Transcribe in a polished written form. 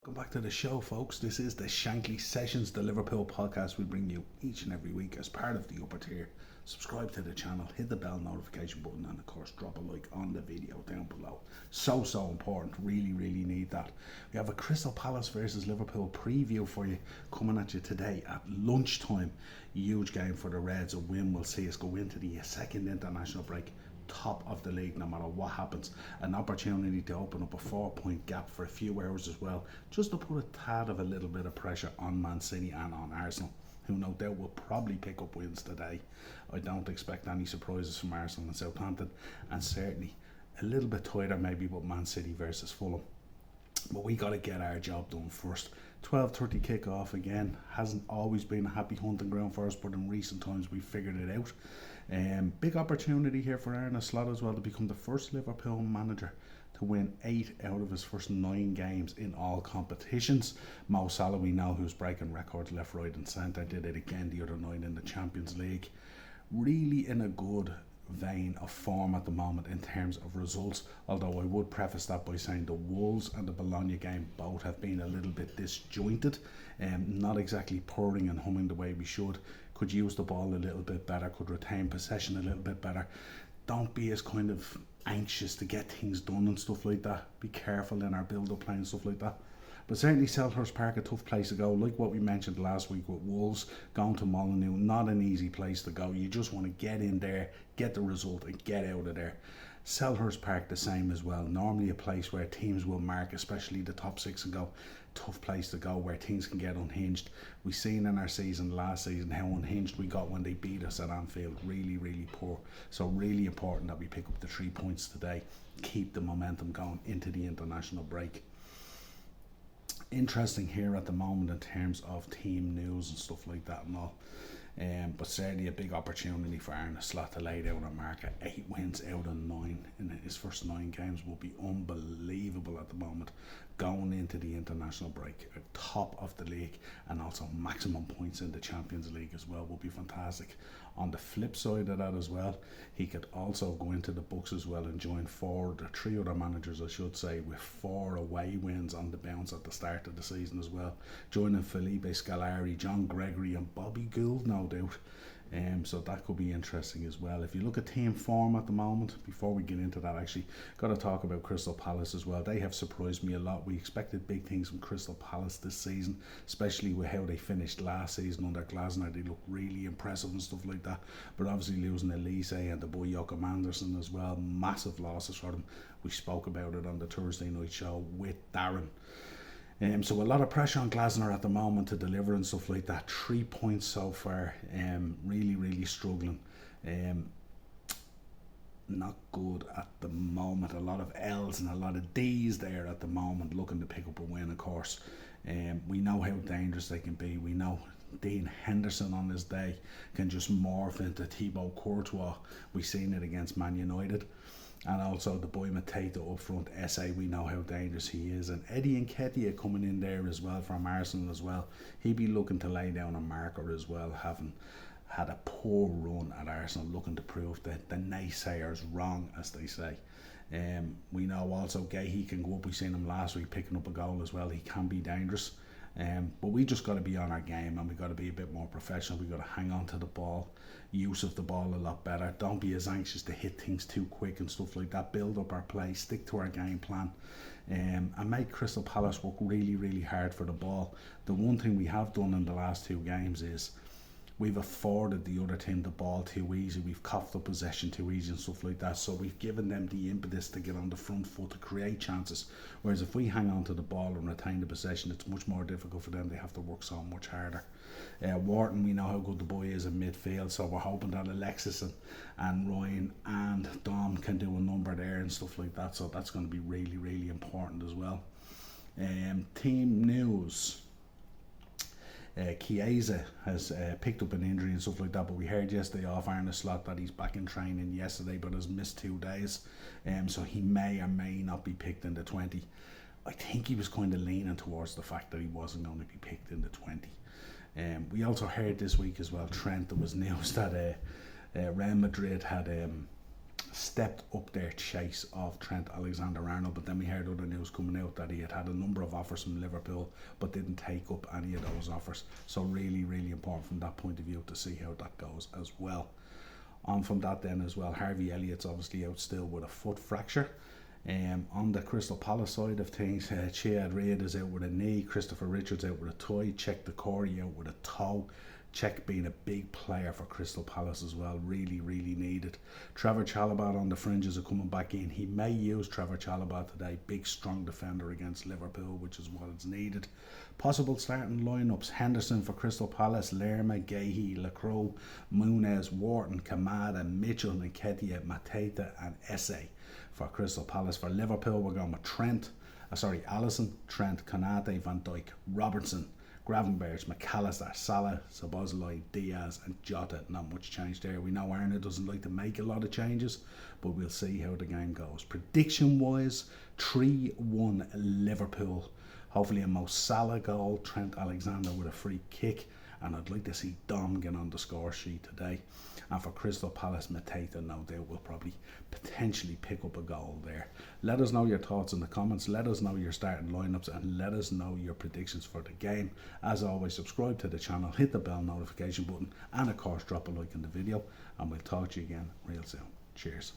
Welcome back to the show, folks. This is the Shankly Sessions, the Liverpool podcast we bring you each and every week as part of the upper tier. Subscribe to the channel, hit the bell notification button, and of course drop a like on the video down below. So important, really need that. We have a Crystal Palace versus Liverpool preview for you coming at you today at lunchtime. Huge game for the Reds. A win will see us go into the second international break top of the league no matter what happens. An opportunity to open up a 4 point gap for a few hours as well, just to put a tad of a little bit of pressure on Man City and on Arsenal, who no doubt will probably pick up wins today. I don't expect any surprises from Arsenal and Southampton, and certainly a little bit tighter maybe with Man City versus Fulham. But we got to get our job done first. 12:30 kick-off again. Hasn't always been a happy hunting ground for us, but in recent times we figured it out. Big opportunity here for Arne Slot as well to become the first Liverpool manager to win 8 out of his first 9 games in all competitions. Mo Salah, we know, who's breaking records left, right and centre, did it again the other night in the Champions League. Really in a good vein of form at the moment in terms of results, although I would preface that by saying the Wolves and the Bologna game both have been a little bit disjointed, not exactly purring and humming the way we should. Could use the ball a little bit better, could retain possession a little bit better. Don't be as kind of anxious to get things done and stuff like that. Be careful in our build-up play and stuff like that. But certainly Selhurst Park, a tough place to go. Like what we mentioned last week with Wolves, going to Molineux, not an easy place to go. You just want to get in there, get the result and get out of there. Selhurst Park the same as well. Normally a place where teams will mark, especially the top 6, and go, tough place to go where things can get unhinged. We've seen in our season last season how unhinged we got when they beat us at Anfield. Really poor. So really important that we pick up the 3 points today. Keep the momentum going into the international break. Interesting here at the moment in terms of team news and stuff like that and all. But certainly a big opportunity for Arne Slot to lay down a marker. 8 wins out of 9 in his first 9 games will be unbelievable at the moment. Going into the international break, at top of the league, and also maximum points in the Champions League as well will be fantastic. On the flip side of that as well, he could also go into the books as well and join 3 other managers, I should say, with 4 away wins on the bounce at the start of the season as well, joining Felipe Scolari, John Gregory and Bobby Gould, no doubt. So that could be interesting as well. If you look at team form at the moment, before we get into that, actually got to talk about Crystal Palace as well. They have surprised me a lot. We expected big things from Crystal Palace this season, especially with how they finished last season under Glasner. They look really impressive and stuff like that, but obviously losing Elise and the boy Joachim Anderson as well, massive losses for them. We spoke about it on the Thursday night show with Darren. So a lot of pressure on Glasner at the moment to deliver and stuff like that. 3 points so far. Really struggling. Not good at the moment. A lot of L's and a lot of D's there at the moment, looking to pick up a win, of course. We know how dangerous they can be. We know Dean Henderson on this day can just morph into Thibaut Courtois. We've seen it against Man United. And also the boy Mateta up front, SA, we know how dangerous he is. And Eddie Nketiah coming in there as well from Arsenal as well. He'd be looking to lay down a marker as well, having had a poor run at Arsenal, looking to prove that the naysayers wrong, as they say. We know also Gahey can go up. We seen him last week picking up a goal as well. He can be dangerous. But we just got to be on our game, and we got to be a bit more professional. We got to hang on to the ball, use of the ball a lot better. Don't be as anxious to hit things too quick and stuff like that. Build up our play, stick to our game plan, and make Crystal Palace work really hard for the ball. The one thing we have done in the last 2 games is we've afforded the other team the ball too easy. We've coughed up possession too easy and stuff like that. So we've given them the impetus to get on the front foot to create chances. Whereas if we hang on to the ball and retain the possession, it's much more difficult for them. They have to work so much harder. Wharton, we know how good the boy is in midfield. So we're hoping that Alexis and Ryan and Dom can do a number there and stuff like that. So that's going to be really important as well. Team news. Chiesa has picked up an injury and stuff like that, but we heard yesterday off Arne Slot that he's back in training yesterday but has missed 2 days, so he may or may not be picked in the 20. I think he was kind of leaning towards the fact that he wasn't going to be picked in the 20. We also heard this week as well, Trent, there was news that Real Madrid had stepped up their chase of Trent Alexander-Arnold, but then we heard other news coming out that he had a number of offers from Liverpool but didn't take up any of those offers. So really, really important from that point of view to see how that goes as well. On from that then as well, Harvey Elliott's obviously out still with a foot fracture. On the Crystal Palace side of things, Chiad Reid is out with a knee, Christopher Richards out with a toe, Check Decore out with a toe. Check being a big player for Crystal Palace as well, really, really needed. Trevor Chalobah on the fringes are coming back in. He may use Trevor Chalobah today, big strong defender against Liverpool, which is what is needed. Possible starting lineups: Henderson for Crystal Palace, Lerma, Gahey, Lacroix, Muniz, Wharton, Kamada, Mitchell, Nketiah, Mateta and Esse for Crystal Palace. For Liverpool, we're going with Alisson, Trent, Konate, Van Dijk, Robertson, Gravenberch, McAllister, Salah, Szoboszlai, Diaz and Jota. Not much change there. We know Arna doesn't like to make a lot of changes, but we'll see how the game goes. Prediction wise, 3-1 Liverpool. Hopefully a Mo Salah goal, Trent Alexander with a free kick, and I'd like to see Dom get on the score sheet today. And for Crystal Palace, Mateta no doubt will probably potentially pick up a goal there. Let us know your thoughts in the comments, let us know your starting lineups, and let us know your predictions for the game. As always, subscribe to the channel, hit the bell notification button, and of course drop a like in the video, and we'll talk to you again real soon. Cheers.